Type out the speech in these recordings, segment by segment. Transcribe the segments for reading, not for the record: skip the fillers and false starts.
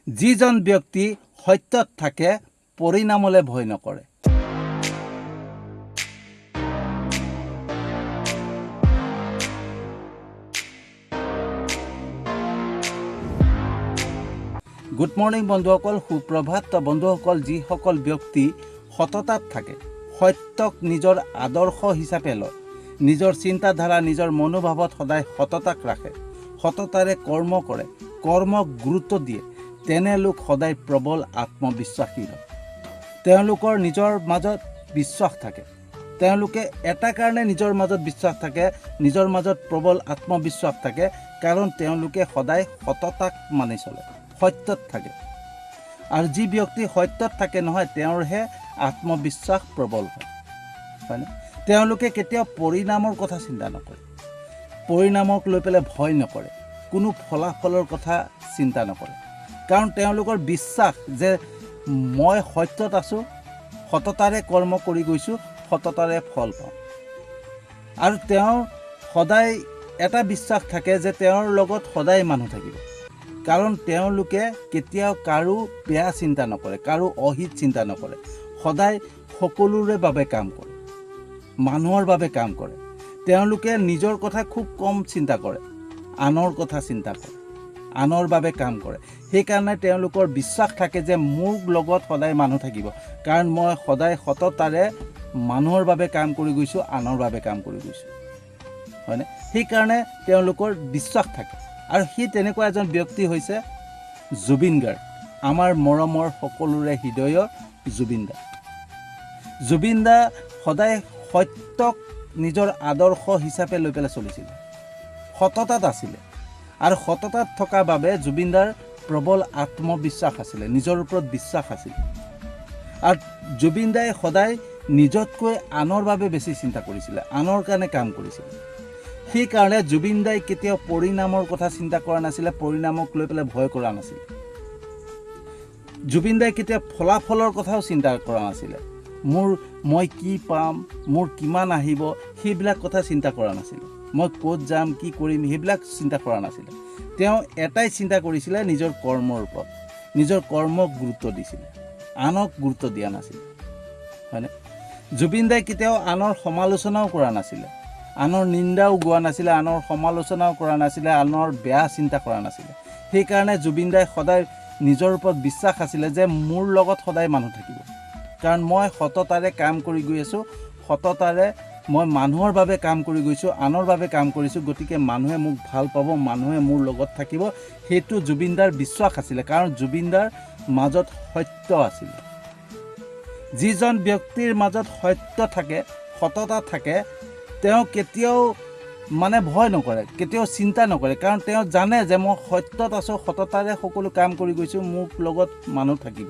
যিজন ব্যক্তি সত্যত থাকে পৰিণামলৈ ভয় নকৰে। গুড মৰ্নিং বন্ধুসকল, সুপ্ৰভাত বন্ধুসকল। যিসকল ব্যক্তি সততাত থাকে, সত্যক নিজৰ আদৰ্শ হিচাপে লয়, নিজৰ চিন্তাধাৰা নিজৰ মনোভাৱত সদায় সততাক ৰাখে, সততাৰে কৰ্ম কৰে, কৰ্মক গুৰুত্ব দিয়ে, তেনে লোক সদায় প্ৰবল আত্মবিশ্বাসী হয়। তেওঁলোকৰ নিজৰ মাজত বিশ্বাস থাকে। তেওঁলোকে এটা কাৰণে নিজৰ মাজত বিশ্বাস থাকে, নিজৰ মাজত প্ৰবল আত্মবিশ্বাস থাকে, কাৰণ তেওঁলোকে সদায় সততাক মানি চলে, সত্যত থাকে। আৰু যি ব্যক্তি সত্যত থাকে নহয়, তেওঁৰহে আত্মবিশ্বাস প্ৰবল হয়, হয়নে? তেওঁলোকে কেতিয়াও পৰিণামৰ কথা চিন্তা নকৰে, পৰিণামক লৈ পেলাই ভয় নকৰে, কোনো ফলাফলৰ কথা চিন্তা নকৰে, কাৰণ তেওঁলোকৰ বিশ্বাস যে মই সত্যত আছোঁ, সততাৰে কৰ্ম কৰি গৈছোঁ, সততাৰে ফল পাওঁ। আৰু তেওঁৰ সদায় এটা বিশ্বাস থাকে যে তেওঁৰ লগত সদায় মানুহ থাকিব, কাৰণ তেওঁলোকে কেতিয়াও কাৰো বেয়া চিন্তা নকৰে, কাৰো অহিত চিন্তা নকৰে, সদায় সকলোৰে বাবে কাম কৰে, মানুহৰ বাবে কাম কৰে। তেওঁলোকে নিজৰ কথা খুব কম চিন্তা কৰে, আনৰ কথা চিন্তা কৰে, আনৰ বাবে কাম কৰে। সেইকাৰণে তেওঁলোকৰ বিশ্বাস থাকে যে মোৰ লগত সদায় মানুহ থাকিব, কাৰণ মই সদায় সততাৰে মানুহৰ বাবে কাম কৰি গৈছোঁ, আনৰ বাবে কাম কৰি গৈছোঁ, হয়নে? সেইকাৰণে তেওঁলোকৰ বিশ্বাস থাকে। আৰু সি তেনেকুৱা এজন ব্যক্তি হৈছে জুবিন গাৰ্গ, আমাৰ মৰমৰ সকলোৰে হৃদয়ৰ জুবিন দা। জুবিন দা সদায় সত্যক নিজৰ আদৰ্শ হিচাপে লৈ পেলাই চলিছিলে, সততাত আছিলে। আৰু সততাত থকা বাবে জুবিন দাৰ প্ৰবল আত্মবিশ্বাস আছিলে, নিজৰ ওপৰত বিশ্বাস আছিল। আৰু জুবিন দাই সদায় নিজতকৈ আনৰ বাবে বেছি চিন্তা কৰিছিলে, আনৰ কাৰণে কাম কৰিছিলে। সেইকাৰণে জুবিন দাই কেতিয়াও পৰিণামৰ কথা চিন্তা কৰা নাছিলে, পৰিণামক লৈ পেলাই ভয় কৰা নাছিলে। জুবিন দাই কেতিয়াও ফলাফলৰ কথাও চিন্তা কৰা নাছিলে, মই কি পাম, মোৰ কিমান আহিব, সেইবিলাক কথা চিন্তা কৰা নাছিলে, মই ক'ত যাম, কি কৰিম, সেইবিলাক চিন্তা কৰা নাছিলে। তেওঁ এটাই চিন্তা কৰিছিলে, নিজৰ কৰ্মৰ ওপৰত, নিজৰ কৰ্মক গুৰুত্ব দিছিলে, আনক গুৰুত্ব দিয়া নাছিলে, হয়নে? জুবিন দাই কেতিয়াও আনৰ সমালোচনাও কৰা নাছিলে, আনৰ নিন্দাও গোৱা নাছিলে, আনৰ সমালোচনাও কৰা নাছিলে, আনৰ বেয়া চিন্তা কৰা নাছিলে। সেইকাৰণে জুবিন দাই সদায় নিজৰ ওপৰত বিশ্বাস আছিলে যে মোৰ লগত সদায় মানুহ থাকিব, কাৰণ মই সততাৰে কাম কৰি গৈ আছোঁ, সততাৰে মই মানুহৰ বাবে কাম কৰি গৈছোঁ, আনৰ বাবে কাম কৰিছোঁ, গতিকে মানুহে মোক ভাল পাব, মানুহে মোৰ লগত থাকিব। সেইটো জুবিন দাৰ বিশ্বাস আছিলে, কাৰণ জুবিন দাৰ মাজত সত্য আছিলে। যিজন ব্যক্তিৰ মাজত সত্য থাকে, সততা থাকে, তেওঁ কেতিয়াও ভয় নকৰে, কেতিয়াও চিন্তা নকৰে, কাৰণ তেওঁ জানে যে মই সত্যত আছোঁ, সততাৰে সকলো কাম কৰি গৈছোঁ, মোৰ লগত মানুহ থাকিব।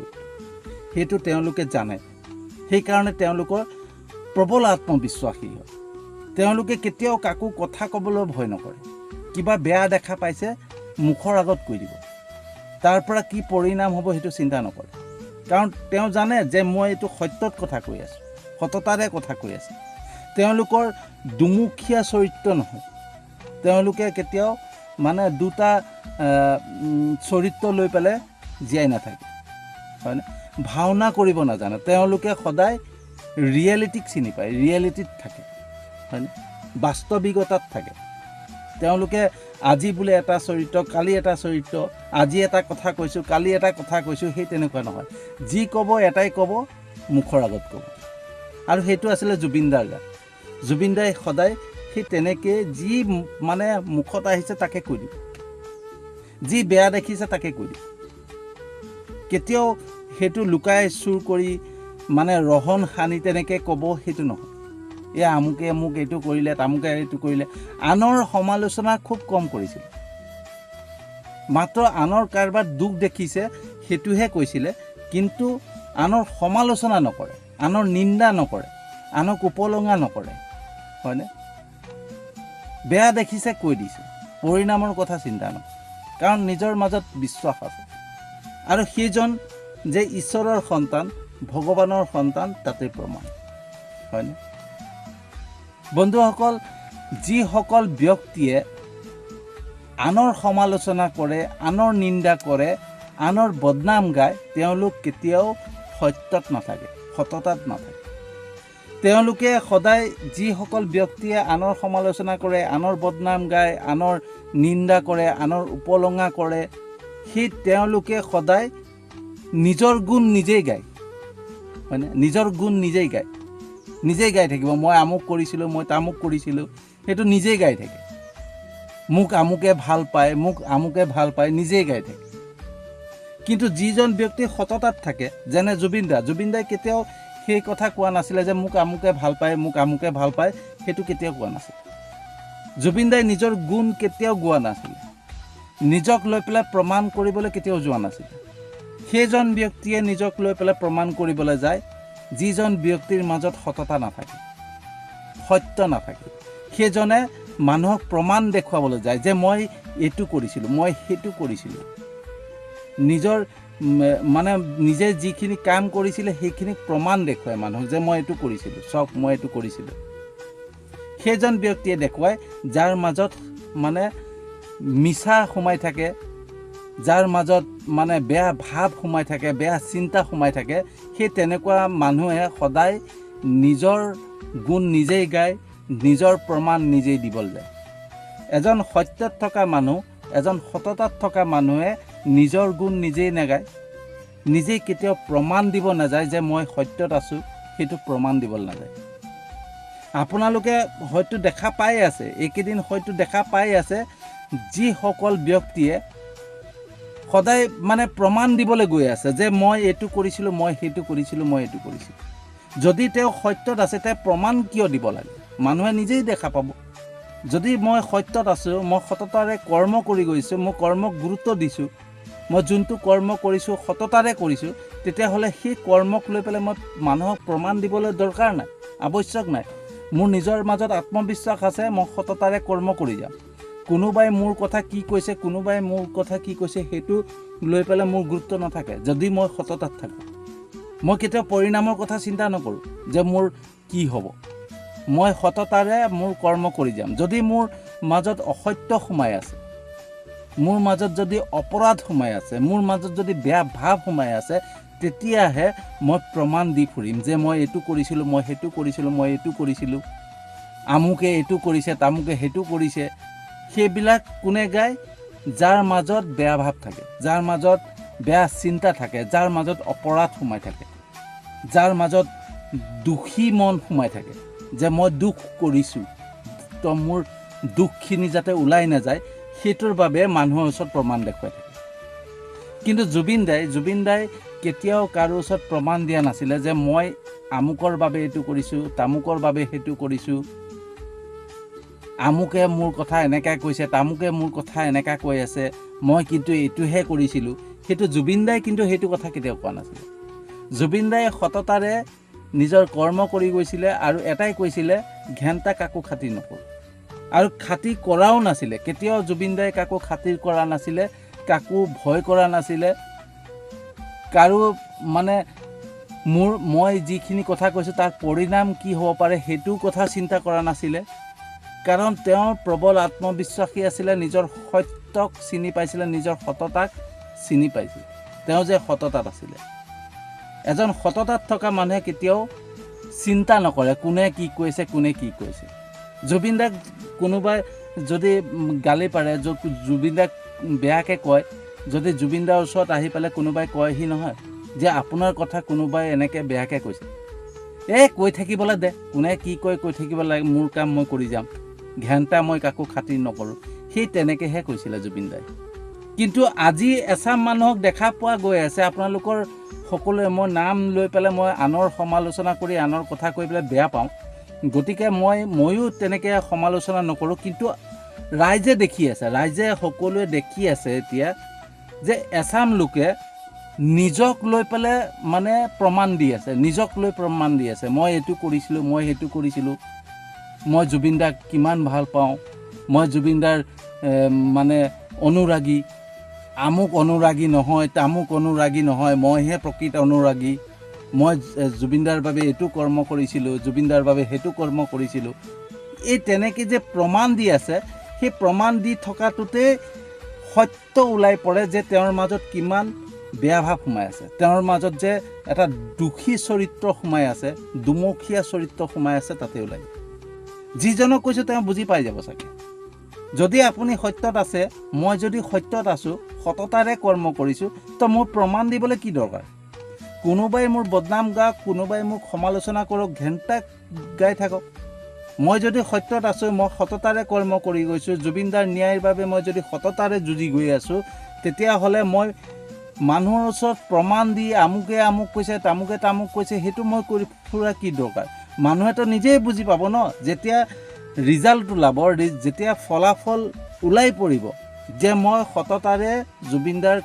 সেইটো তেওঁলোকে জানে। সেইকাৰণে তেওঁলোকৰ প্ৰবল আত্মবিশ্বাসী হয়। তেওঁলোকে কেতিয়াও কাকো কথা ক'বলৈ ভয় নকৰে। কিবা বেয়া দেখা পাইছে মুখৰ আগত কৈ দিব, তাৰ পৰা কি পৰিণাম হ'ব সেইটো চিন্তা নকৰে, কাৰণ তেওঁ জানে যে মই এইটো সত্যত কথা কৈ আছোঁ, সততাৰে কথা কৈ আছোঁ। তেওঁলোকৰ দুমুখীয়া চৰিত্ৰ নহয়, তেওঁলোকে কেতিয়াও দুটা চৰিত্ৰ লৈ পেলাই জীয়াই নাথাকে, হয়নে? ভাওনা কৰিব নাজানে, তেওঁলোকে সদায় ৰিয়েলিটিক চিনি পায়, ৰিয়েলিটিত থাকে, হয়নে? বাস্তৱিকতাত থাকে। তেওঁলোকে আজি বোলে এটা চৰিত্ৰ, কালি এটা চৰিত্ৰ, আজি এটা কথা কৈছোঁ, কালি এটা কথা কৈছোঁ, সেই তেনেকুৱা নহয়। যি ক'ব এটাই ক'ব, মুখৰ আগত ক'ব। আৰু সেইটো আছিলে জুবিন দাৰ গাত। জুবিন দাই সদায় সেই তেনেকৈ যি মুখত আহিছে তাকে কৈ দিব, যি বেয়া দেখিছে তাকে কৈ দিব। কেতিয়াও সেইটো লুকাই চুৰ কৰি ৰহন সানি তেনেকৈ ক'ব, সেইটো নহয়। আমুকে মোক এইটো কৰিলে, তামুকে এইটো কৰিলে। আনৰ সমালোচনা খুব কম কৰিছিল, মাত্ৰ আনৰ কাৰোবাৰ দুখ দেখিছে সেইটোহে কৈছিলে, কিন্তু আনৰ সমালোচনা নকৰে, আনৰ নিন্দা নকৰে, আনক উপলুঙা নকৰে, হয়নে? বেয়া দেখিছে কৈ দিছে, পৰিণামৰ কথা চিন্তা নকৰে, কাৰণ নিজৰ মাজত বিশ্বাস আছে। আৰু সেইজন যে ঈশ্বৰৰ সন্তান, ভগৱানৰ সন্তান, তাতে প্ৰমাণ, হয়নে? বন্ধুসকল, যিসকল ব্যক্তিয়ে আনৰ সমালোচনা কৰে, আনৰ নিন্দা কৰে, আনৰ বদনাম গায় তেওঁলোক কেতিয়াও সত্যত নাথাকে, সততাত নাথাকে। তেওঁলোকে সদায় যিসকল ব্যক্তিয়ে আনৰ সমালোচনা কৰে, আনৰ বদনাম গায়, আনৰ নিন্দা কৰে, আনৰ উপলঙা কৰে, সেই তেওঁলোকে সদায় নিজৰ গুণ নিজেই গায়, হয়নে? নিজৰ গুণ নিজেই গাই থাকিব। মই আমুক কৰিছিলোঁ, মই তামুক কৰিছিলোঁ, সেইটো নিজেই গাই থাকে। মোক আমুকে ভাল পায়, মোক আমুকে ভাল পায়, নিজেই গাই থাকে। কিন্তু যিজন ব্যক্তি সততাত থাকে, যেনে জুবিন দাই কেতিয়াও সেই কথা কোৱা নাছিলে যে মোক আমুকে ভাল পায়, মোক আমুকে ভাল পায়, সেইটো কেতিয়াও কোৱা নাছিলে। জুবিন দাই নিজৰ গুণ কেতিয়াও গোৱা নাছিলে, নিজক লৈ পেলাই প্ৰমাণ কৰিবলৈ কেতিয়াও যোৱা নাছিলে। সেইজন ব্যক্তিয়ে নিজক লৈ পেলাই প্ৰমাণ কৰিবলৈ যায় যিজন ব্যক্তিৰ মাজত সততা নাথাকে, সত্য নাথাকে। সেইজনে মানুহক প্ৰমাণ দেখুৱাবলৈ যায় যে মই এইটো কৰিছিলোঁ, মই সেইটো কৰিছিলোঁ। নিজৰ মানে নিজে যিখিনি কাম কৰিছিলে সেইখিনি প্ৰমাণ দেখুৱায় মানুহক যে মই এইটো কৰিছিলোঁ, চাওক মই এইটো কৰিছিলোঁ। সেইজন ব্যক্তিয়ে দেখুৱায় যাৰ মাজত মানে মিছা সোমাই থাকে, যাৰ মাজত মানে বেয়া ভাৱ সোমাই থাকে, বেয়া চিন্তা সোমাই থাকে। সেই তেনেকুৱা মানুহে সদায় নিজৰ গুণ নিজেই গায়, নিজৰ প্ৰমাণ নিজেই দিবলৈ যায়। এজন সত্যত থকা মানুহ, এজন সততাত থকা মানুহে নিজৰ গুণ নিজেই নাগায়, নিজেই কেতিয়াও প্ৰমাণ দিব নাযায় যে মই সত্যত আছোঁ, সেইটো প্ৰমাণ দিবলৈ নাযায়। আপোনালোকে হয়তো দেখা পাই আছে, এইকেইদিন হয়তো দেখা পাই আছে, যিসকল ব্যক্তিয়ে সদায় মানে প্ৰমাণ দিবলৈ গৈ আছে যে মই এইটো কৰিছিলোঁ, মই সেইটো কৰিছিলোঁ, মই এইটো কৰিছিলোঁ। যদি তেওঁ সত্যত আছে, তেওঁ প্ৰমাণ কিয় দিব লাগে? মানুহে নিজেই দেখা পাব। যদি মই সত্যত আছোঁ, মই সততাৰে কৰ্ম কৰি গৈছোঁ, মই কৰ্মক গুৰুত্ব দিছোঁ, মই যোনটো কৰ্ম কৰিছোঁ সততাৰে কৰিছোঁ, তেতিয়াহ'লে সেই কৰ্মক লৈ পেলাই মই মানুহক প্ৰমাণ দিবলৈ দৰকাৰ নাই, আৱশ্যক নাই। মোৰ নিজৰ মাজত আত্মবিশ্বাস আছে, মই সততাৰে কৰ্ম কৰি যাম। কোনোবাই মোৰ কথা কি কৈছে, কোনোবাই মোৰ কথা কি কৈছে, সেইটো লৈ পেলাই মোৰ গুৰুত্ব নাথাকে যদি মই সততাত থাকোঁ। মই কেতিয়াও পৰিণামৰ কথা চিন্তা নকৰোঁ যে মোৰ কি হ'ব। মই সততাৰে মোৰ কৰ্ম কৰি যাম। যদি মোৰ মাজত অসত্য সোমাই আছে, মোৰ মাজত যদি অপৰাধ সোমাই আছে, মোৰ মাজত যদি বেয়া ভাৱ সোমাই আছে, তেতিয়াহে মই প্ৰমাণ দি ফুৰিম যে মই এইটো কৰিছিলোঁ, মই সেইটো কৰিছিলোঁ, মই এইটো কৰিছিলোঁ, আমুকে এইটো কৰিছে, তামুকে সেইটো কৰিছে। সেইবিলাক কোনে গায়? যাৰ মাজত বেয়া ভাৱ থাকে, যাৰ মাজত বেয়া চিন্তা থাকে, যাৰ মাজত অপৰাধ সোমাই থাকে, যাৰ মাজত দুখী মন সোমাই থাকে যে মই দুখ কৰিছোঁ, তো মোৰ দুখখিনি যাতে ওলাই নাযায়, সেইটোৰ বাবে মানুহৰ ওচৰত প্ৰমাণ দেখুৱাই থাকে। কিন্তু জুবিন দাই কেতিয়াও কাৰো ওচৰত প্ৰমাণ দিয়া নাছিলে যে মই আমুকৰ বাবে এইটো কৰিছোঁ, তামুকৰ বাবে সেইটো কৰিছোঁ, আমুকে মোৰ কথা এনেকৈ কৈছে, তামুকে মোৰ কথা এনেকৈ কৈ আছে, মই কিন্তু এইটোহে কৰিছিলোঁ। সেইটো জুবিন দাই কিন্তু সেইটো কথা কেতিয়াও কোৱা নাছিলে। জুবিন দাই সততাৰে নিজৰ কৰ্ম কৰি গৈছিলে আৰু এটাই কৈছিলে, ঘেণ্টা কাকো খাতিৰ নকৰোঁ। আৰু খাতিৰ কৰাও নাছিলে, কেতিয়াও জুবিন দাই কাকো খাতিৰ কৰা নাছিলে, কাকো ভয় কৰা নাছিলে, কাৰো মানে মই যিখিনি কথা কৈছোঁ তাৰ পৰিণাম কি হ'ব পাৰে সেইটো কথা চিন্তা কৰা নাছিলে। কাৰণ তেওঁ প্ৰবল আত্মবিশ্বাসী আছিলে, নিজৰ সত্যক চিনি পাইছিলে, নিজৰ সততাক চিনি পাইছিল, তেওঁ যে সততাত আছিলে। এজন সততাত থকা মানুহে কেতিয়াও চিন্তা নকৰে কোনে কি কৈছে, কোনে কি কৈছে। জুবিন দাক কোনোবাই যদি গালি পাৰে, জুবিন দাক বেয়াকৈ কয়, যদি জুবিন দাৰ ওচৰত আহি পেলাই কোনোবাই কয়হি নহয় যে আপোনাৰ কথা কোনোবাই এনেকৈ বেয়াকৈ কৈছে, কৈ থাকিবলৈ দে, কোনে কি কয় কৈ থাকিব লাগে, মোৰ কাম মই কৰি যাম, ঘেণ্টা মই কাকো খাতিৰ নকৰোঁ, সেই তেনেকৈহে কৈছিলে জুবিন দাই। কিন্তু আজি এচাম মানুহক দেখা পোৱা গৈ আছে, আপোনালোকৰ সকলোৱে, মই নাম লৈ পেলাই মই আনৰ সমালোচনা কৰি, আনৰ কথা কৈ পেলাই বেয়া পাওঁ, গতিকে ময়ো তেনেকৈ সমালোচনা নকৰোঁ। কিন্তু ৰাইজে দেখি আছে, ৰাইজে সকলোৱে দেখি আছে এতিয়া যে এচাম লোকে নিজক লৈ পেলাই মানে প্ৰমাণ দি আছে, নিজক লৈ প্ৰমাণ দি আছে, মই এইটো কৰিছিলোঁ, মই সেইটো কৰিছিলোঁ, মই জুবিন দাক কিমান ভাল পাওঁ, মই জুবিন দাৰ মানে অনুৰাগী, আমুক অনুৰাগী নহয়, তামুক অনুৰাগী নহয়, মইহে প্ৰকৃত অনুৰাগী, মই জুবিন দাৰ বাবে এইটো কৰ্ম কৰিছিলোঁ, জুবিন দাৰ বাবে সেইটো কৰ্ম কৰিছিলোঁ। এই তেনেকৈ যে প্ৰমাণ দি আছে, সেই প্ৰমাণ দি থকাটোতে সত্য ওলাই পৰে যে তেওঁৰ মাজত কিমান বেয়া ভাৱ সোমাই আছে, তেওঁৰ মাজত যে এটা দুখী চৰিত্ৰ সোমাই আছে, দুমুখীয়া চৰিত্ৰ সোমাই আছে, তাতে ওলাই যিজনক কৈছোঁ তেওঁ বুজি পাই যাব চাগে। যদি আপুনি সত্যত আছে, মই যদি সত্যত আছোঁ, সততাৰে কৰ্ম কৰিছোঁ, তো মোৰ প্ৰমাণ দিবলৈ কি দৰকাৰ? কোনোবাই মোৰ বদনাম গাওক, কোনোবাই মোক সমালোচনা কৰক, ঘেণ্টা গাই থাকক। মই যদি সত্যত আছোঁ, মই সততাৰে কৰ্ম কৰি গৈছোঁ, জুবিনদাৰ ন্যায়ৰ বাবে মই যদি সততাৰে যুঁজি গৈ আছোঁ, তেতিয়াহ'লে মই মানুহৰ ওচৰত প্ৰমাণ দি আমুকে আমুক কৈছে, তামুকে তামুক কৈছে, সেইটো মই কৰি ফুৰা কি দৰকাৰ? মানুহেতো নিজেই বুজি পাব ন, যেতিয়া ৰিজাল্ট ওলাব, যেতিয়া ফলাফল ওলাই পৰিব যে মই সততাৰে জুবিনদাৰ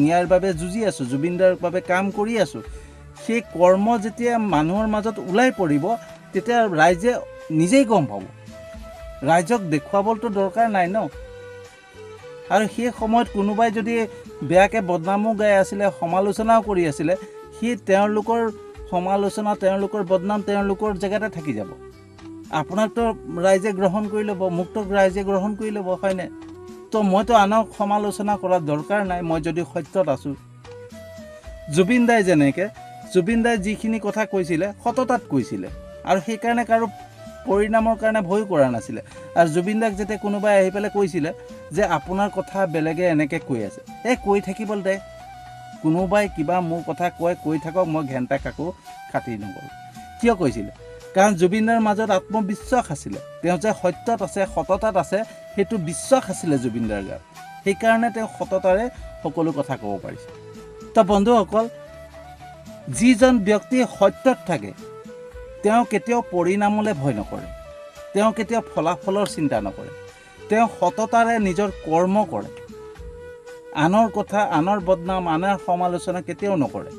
ন্যায়ৰ বাবে যুঁজি আছোঁ, জুবিনদাৰ বাবে কাম কৰি আছোঁ, সেই কৰ্ম যেতিয়া মানুহৰ মাজত ওলাই পৰিব, তেতিয়া ৰাইজে নিজেই গম পাব। ৰাইজক দেখুৱাবলৈতো দৰকাৰ নাই ন। আৰু সেই সময়ত কোনোবাই যদি বেয়াকৈ বদনামো গাই আছিলে, সমালোচনাও কৰি আছিলে, সি তেওঁলোকৰ সমালোচনা, তেওঁলোকৰ বদনাম তেওঁলোকৰ জেগাতে থাকি যাব। আপোনাকতো ৰাইজে গ্ৰহণ কৰি ল'ব, মোকতো ৰাইজে গ্ৰহণ কৰি ল'ব, হয়নে? তো মইতো আনক সমালোচনা কৰাৰ দৰকাৰ নাই, মই যদি সত্যত আছোঁ। জুবিনদাই যেনেকৈ, জুবিনদাই যিখিনি কথা কৈছিলে সততাত কৈছিলে, আৰু সেইকাৰণে কাৰো পৰিণামৰ কাৰণে ভয় কৰা নাছিলে। আৰু জুবিনদাক যেতিয়া কোনোবাই আহি পেলাই কৈছিলে যে আপোনাৰ কথা বেলেগে এনেকৈ কৈ আছে, কৈ থাকিবলৈ দে, কোনোবাই কিবা মোৰ কথা কৈ থাকক, মই ঘেণ্টা কাকো খাতিৰ নকৰোঁ। কিয় কৈছিলে? কাৰণ জুবিনদাৰ মাজত আত্মবিশ্বাস আছিলে, তেওঁ যে সত্যত আছে, সততাত আছে, সেইটো বিশ্বাস আছিলে জুবিনদাৰ গাত। সেইকাৰণে তেওঁ সততাৰে সকলো কথা ক'ব পাৰিছে। তো বন্ধুসকল, যিজন ব্যক্তি সত্যত থাকে, তেওঁ কেতিয়াও পৰিণামলৈ ভয় নকৰে, তেওঁ কেতিয়াও ফলাফলৰ চিন্তা নকৰে, তেওঁ সততাৰে নিজৰ কৰ্ম কৰে, আনৰ কথা, আনৰ বদনাম, আনৰ সমালোচনা কেতিয়াও নকৰে।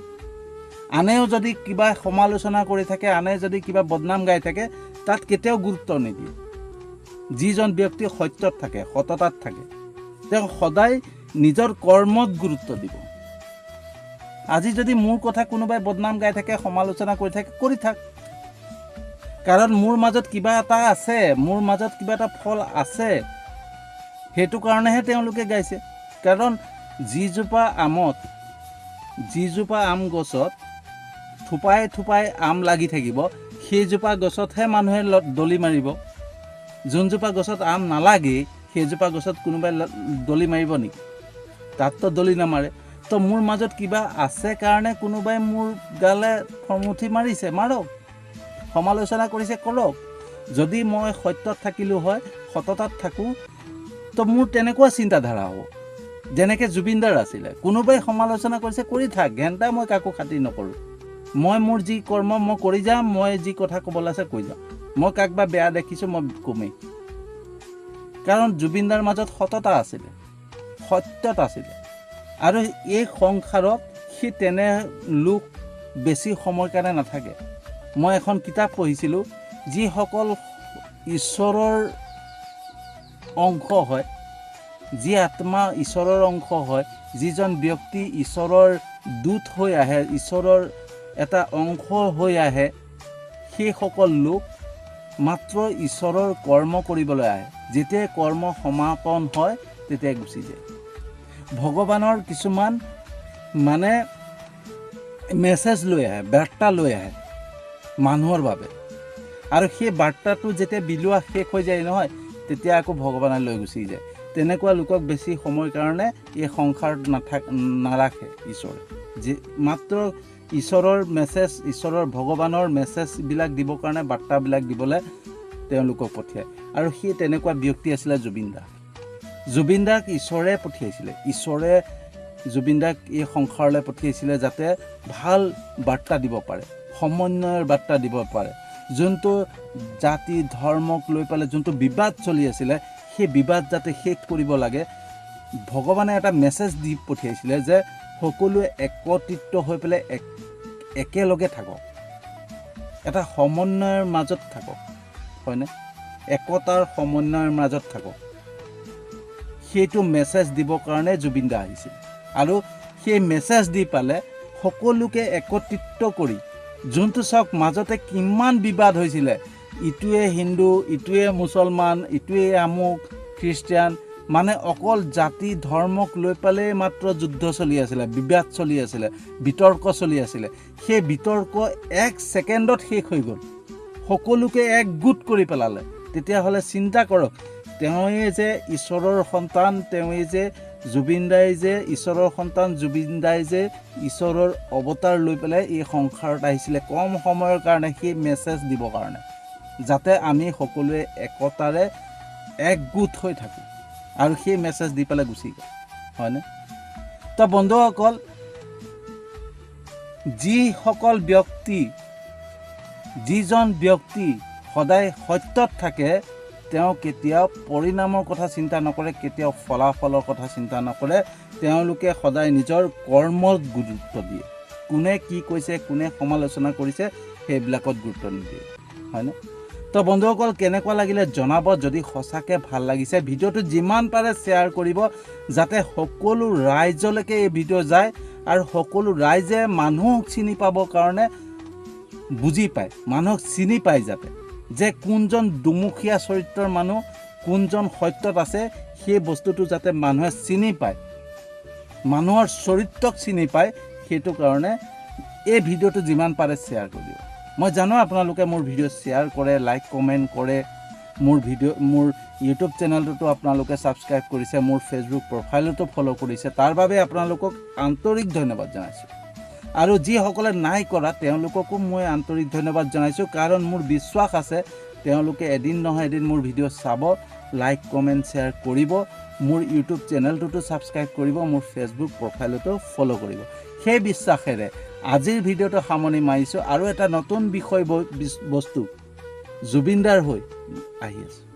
আনেও যদি কিবা সমালোচনা কৰি থাকে, আনে যদি কিবা বদনাম গাই থাকে, তাত কেতিয়াও গুৰুত্ব নিদিয়ে। যিজন ব্যক্তি সত্যত থাকে, সততাত থাকে, তেওঁ সদায় নিজৰ কৰ্মত গুৰুত্ব দিব। আজি যদি মোৰ কথা কোনোবাই বদনাম গাই থাকে, সমালোচনা কৰি থাকে, কৰি থাক, কাৰণ মোৰ মাজত কিবা এটা আছে, মোৰ মাজত কিবা এটা ফল আছে, সেইটো কাৰণেহে তেওঁলোকে গাইছে। কাৰণ যিজোপা আম গছত থোপাই থোপাই আম লাগি থাকিব, সেইজোপা গছতহে মানুহে দলি মাৰিব। যোনজোপা গছত আম নালাগে, সেইজোপা গছত কোনোবাই দলি মাৰিব নেকি? তাততো দলি নামাৰে। তো মোৰ মাজত কিবা আছে কাৰণে কোনোবাই মোৰ গালে ফৰ্মুঠি মাৰিছে, মাৰক, সমালোচনা কৰিছে, কৰক। যদি মই সত্যত থাকিলোঁ হয়, সততাত থাকোঁ, তো মোৰ তেনেকুৱা চিন্তাধাৰা হ'ব যেনেকৈ জুবিনদাৰ আছিলে। কোনোবাই সমালোচনা কৰিছে, কৰি থাক, ঘেণ্টা মই কাকো খাতিৰ নকৰোঁ। মই মোৰ যি কৰ্ম মই কৰি যাম, মই যি কথা ক'বলৈ আছে কৈ যাম। মই কাক বা বেয়া দেখিছোঁ, মই কমেই। কাৰণ জুবিনদাৰ মাজত সততা আছিলে, সত্যত আছিলে। আৰু এই সংসাৰত সি তেনে লোক বেছি সময়ৰ কাৰণে নাথাকে। মই এখন কিতাপ পঢ়িছিলোঁ, যিসকল ঈশ্বৰৰ অংশ হয়, যি আত্মা ঈশ্বৰৰ অংশ হয়, যিজন ব্যক্তি ঈশ্বৰৰ দূত হৈ আহে, ঈশ্বৰৰ এটা অংশ হৈ আহে, সেইসকল লোক মাত্ৰ ঈশ্বৰৰ কৰ্ম কৰিবলৈ আহে। যেতিয়াই কৰ্ম সমাপন হয়, তেতিয়াই গুচি যায়। ভগৱানৰ কিছুমান মেছেজ লৈ আহে, বাৰ্তা লৈ আহে মানুহৰ বাবে, আৰু সেই বাৰ্তাটো যেতিয়া বিলোৱা শেষ হৈ যায় নহয়, তেতিয়া আকৌ ভগৱানে লৈ গুচি যায়। তেনেকুৱা লোকক বেছি সময়ৰ কাৰণে এই সংসাৰত নাৰাখে ঈশ্বৰে। মাত্ৰ ঈশ্বৰৰ মেছেজ, ঈশ্বৰৰ ভগৱানৰ মেছেজবিলাক দিবৰ কাৰণে, বাৰ্তাবিলাক দিবলৈ তেওঁলোকক পঠিয়ায়। আৰু সেই তেনেকুৱা ব্যক্তি আছিলে জুবিনদা। জুবিনদাক ঈশ্বৰে পঠিয়াইছিলে, ঈশ্বৰে জুবিনদাক এই সংসাৰলৈ পঠিয়াইছিলে যাতে ভাল বাৰ্তা দিব পাৰে, সমন্বয়ৰ বাৰ্তা দিব পাৰে। যোনটো জাতি ধৰ্মক লৈ পেলাই যোনটো বিবাদ চলি আছিলে, সেই বিবাদ যাতে শেষ কৰিব লাগে, ভগৱানে এটা মেছেজ দি পঠিয়াইছিলে যে সকলোৱে একত্ৰিত হৈ পেলাই একেলগে থাকক, এটা সমন্বয়ৰ মাজত থাকক, হয়নে? একতাৰ সমন্বয়ৰ মাজত থাকক। সেইটো মেছেজ দিবৰ কাৰণে জুবিনদা আহিছিল। আৰু সেই মেছেজ দি পালে সকলোকে একত্ৰিত কৰি, যোনটো চাওক মাজতে কিমান বিবাদ হৈছিলে, ইটোৱে হিন্দু, ইটোৱে মুছলমান, ইটোৱে আমুক খ্ৰীষ্টিয়ান, মানে অকল জাতি ধৰ্মক লৈ পেলাই মাত্ৰ যুদ্ধ চলি আছিলে, বিবাদ চলি আছিলে, বিতৰ্ক চলি আছিলে। সেই বিতৰ্ক 1 ছেকেণ্ডত শেষ হৈ গ'ল, সকলোকে একগোট কৰি পেলালে। তেতিয়াহ'লে চিন্তা কৰক, তেওঁৱেই যে ঈশ্বৰৰ সন্তান, তেওঁৱেই যে জুবিন দাই যে ঈশ্বৰৰ সন্তান, জুবিন দাই যে ঈশ্বৰৰ অৱতাৰ লৈ পেলাই এই সংসাৰত আহিছিলে কম সময়ৰ কাৰণে, সেই মেছেজ দিবৰ কাৰণে, যাতে আমি সকলোৱে একতাৰে একগোট হৈ থাকোঁ, আৰু সেই মেছেজ দি পেলাই গুচি গ'ল, হয়নে? তো বন্ধুসকল, যিজন ব্যক্তি সদায় সত্যত থাকে, তেওঁ কেতিয়াও পৰিণামৰ কথা চিন্তা নকৰে, কেতিয়াও ফলাফলৰ কথা চিন্তা নকৰে। তেওঁলোকে সদায় নিজৰ কৰ্মত গুৰুত্ব দিয়ে। কোনে কি কৈছে, কোনে সমালোচনা কৰিছে, সেইবিলাকত গুৰুত্ব নিদিয়ে, হয়নে? তো বন্ধুসকল, কেনেকুৱা লাগিলে জনাব। যদি সঁচাকৈ ভাল লাগিছে, ভিডিঅ'টো যিমান পাৰে শ্বেয়াৰ কৰিব, যাতে সকলো ৰাইজলৈকে এই ভিডিঅ' যায়, আৰু সকলো ৰাইজে মানুহক চিনি পাবৰ কাৰণে বুজি পায়, মানুহক চিনি পায়, যাতে যে কোনজন দুমুখীয়া চৰিত্ৰৰ মানুহ, কোনজন সত্যত আছে, সেই বস্তুটো যাতে মানুহে চিনি পায়, মানুহৰ চৰিত্ৰক চিনি পায়। সেইটো কাৰণে এই ভিডিঅ'টো যিমান পাৰে শ্বেয়াৰ কৰিব। মই জানো আপোনালোকে মোৰ ভিডিঅ' শ্বেয়াৰ কৰে, লাইক কমেণ্ট কৰে, মোৰ ইউটিউব চেনেলটোতো আপোনালোকে ছাবস্ক্ৰাইব কৰিছে, মোৰ ফেচবুক প্ৰফাইলতো ফ'ল' কৰিছে। তাৰ বাবে আপোনালোকক আন্তৰিক ধন্যবাদ জনাইছোঁ। আৰু যিসকলে নাই কৰা, তেওঁলোককো মই আন্তৰিক ধন্যবাদ জনাইছোঁ, কাৰণ মোৰ বিশ্বাস আছে তেওঁলোকে এদিন নহয় এদিন মোৰ ভিডিঅ' চাব, লাইক কমেণ্ট শ্বেয়াৰ কৰিব, মোৰ ইউটিউব চেনেলটোতো ছাবস্ক্ৰাইব কৰিব, মোৰ ফেচবুক প্ৰফাইলতো ফ'ল' কৰিব। সেই বিশ্বাসেৰে আজিৰ ভিডিঅ'টো সামৰণি মাৰিছোঁ, আৰু এটা নতুন বিষয়বস্তু জুবিন দাৰ হৈ আহি আছোঁ।